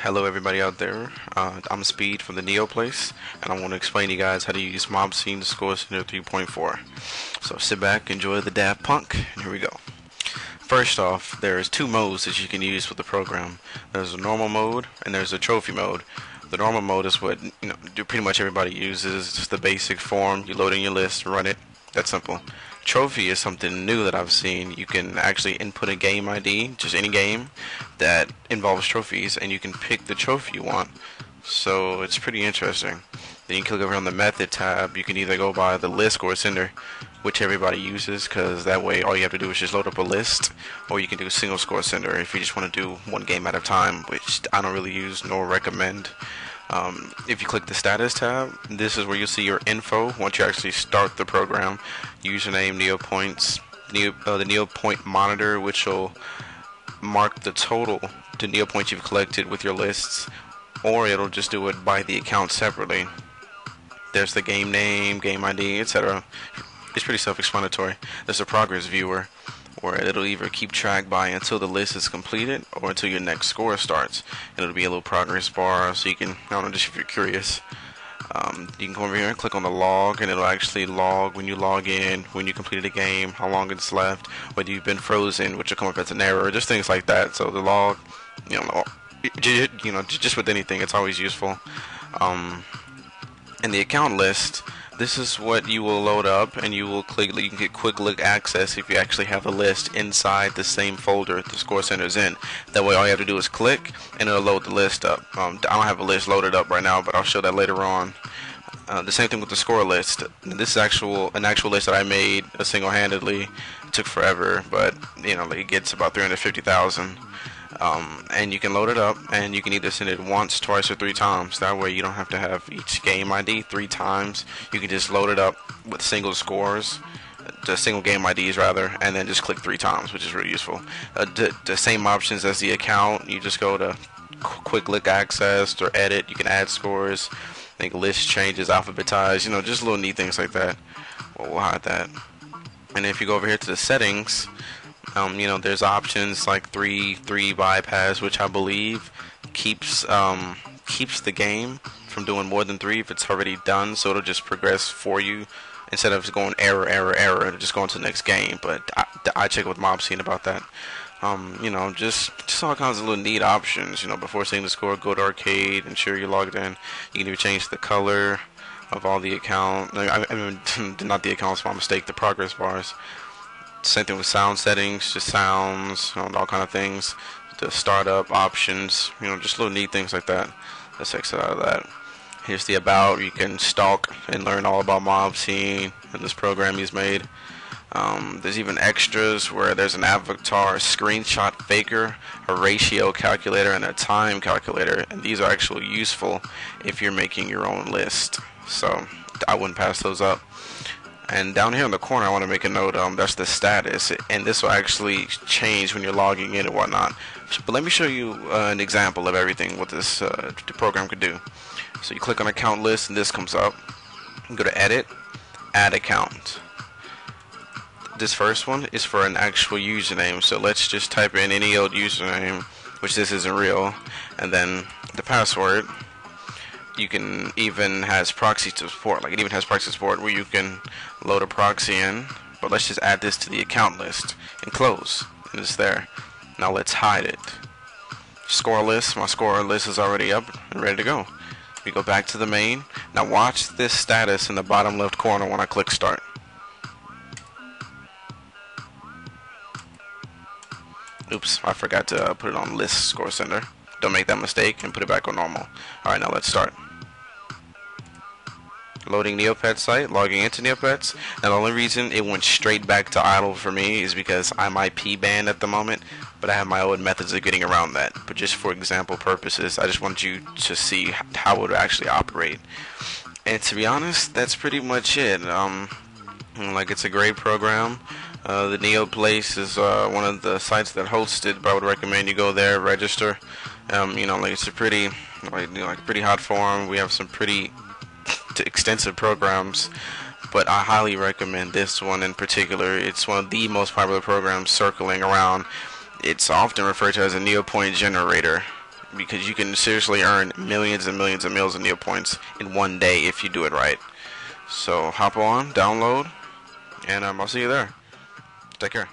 Hello everybody out there, I'm Speed from the NeoPlace, and I want to explain to you guys how to use mOBSCENE's ScoreSender 3.4. So sit back, enjoy the Daft Punk, and here we go. First off, there's two modes that you can use with the program. There's a normal mode and there's a trophy mode. The normal mode is what pretty much everybody uses. It's just the basic form. You load in your list, run it. That's simple. Trophy is something new that I've seen. You can actually input a game ID, just any game that involves trophies, and you can pick the trophy you want. So it's pretty interesting. Then you can click over on the method tab. You can either go by the list ScoreSender, which everybody uses, because that way all you have to do is just load up a list, or you can do single ScoreSender if you just want to do one game at a time, which I don't really use nor recommend. If you click the status tab, this is where you'll see your info once you actually start the program. Username, the Neopoint monitor, which will mark the total to Neopoints you've collected with your lists, or it'll just do it by the account separately. There's the game name, game ID, etc. It's pretty self-explanatory. There's a progress viewer, where it'll either keep track by until the list is completed or until your next score starts. And it'll be a little progress bar, so you can, I don't know, just if you're curious, you can come over here and click on the log, and it'll actually log when you log in, when you completed a game, how long it's left, whether you've been frozen, which will come up as an error, just things like that. So the log, just with anything, it's always useful. In the account list, this is what you will load up, and you can get quick look access if you actually have a list inside the same folder the ScoreSender's in. That way all you have to do is click and it'll load the list up. I don't have a list loaded up right now, but I'll show that later on. The same thing with the score list. This is an actual list that I made single-handedly. It took forever, but it gets about 350,000. And you can load it up, and you can either send it once, twice, or 3 times. That way you don't have to have each game ID 3 times. You can just load it up with single scores, the single game IDs rather, and then just click 3 times, which is really useful. The same options as the account. You just go to quick look access or edit. You can add scores. I think list changes, alphabetize, just little neat things like that. We'll hide that. And if you go over here to the settings, there's options like 3 bypass, which I believe keeps the game from doing more than 3 if it's already done, so it'll just progress for you instead of going error, it'll just go into the next game. But I check with mOBSCENE about that. Just all kinds of little neat options. Before seeing the score, go to arcade, ensure you're logged in. You can even change the color of all the account. Not the accounts, my mistake. The progress bars. Same thing with sound settings, just sounds, all kind of things. The startup options, just little neat things like that. Let's exit out of that. Here's the about. You can stalk and learn all about mOBSCENE and this program he's made. There's even extras where there's an avatar, a screenshot faker, a ratio calculator, and a time calculator. And these are actually useful if you're making your own list. So I wouldn't pass those up. And down here in the corner, I want to make a note, that's the status, and this will actually change when you're logging in and whatnot. But let me show you an example of everything what this the program could do. So you click on account list, and this comes up. You go to edit, add account. This first one is for an actual username, so let's just type in any old username, which this isn't real, and then the password. You can even has proxy support, it even has proxy support where you can load a proxy in. But let's just add this to the account list and close, and it's there. Now let's hide it. Score list, my score list is already up and ready to go. We go back to the main. Now watch this status in the bottom left corner when I click start. Oops, I forgot to put it on list ScoreSender. Don't make that mistake and put it back on normal. Alright, now let's start. Loading Neopet site, logging into Neopets. Now the only reason it went straight back to idle for me is because I'm IP banned at the moment, but I have my own methods of getting around that. But just for example purposes, I just want you to see how it would actually operate. And to be honest, that's pretty much it. It's a great program. The NeoPlace is one of the sites that hosts it, but I would recommend you go there, register. It's a pretty hot forum. We have some pretty extensive programs, but I highly recommend this one in particular. It's one of the most popular programs circling around. It's often referred to as a Neopoint Generator. because you can seriously earn millions and millions and millions of Neopoints in one day if you do it right. So hop on, download, and I'll see you there. Take care.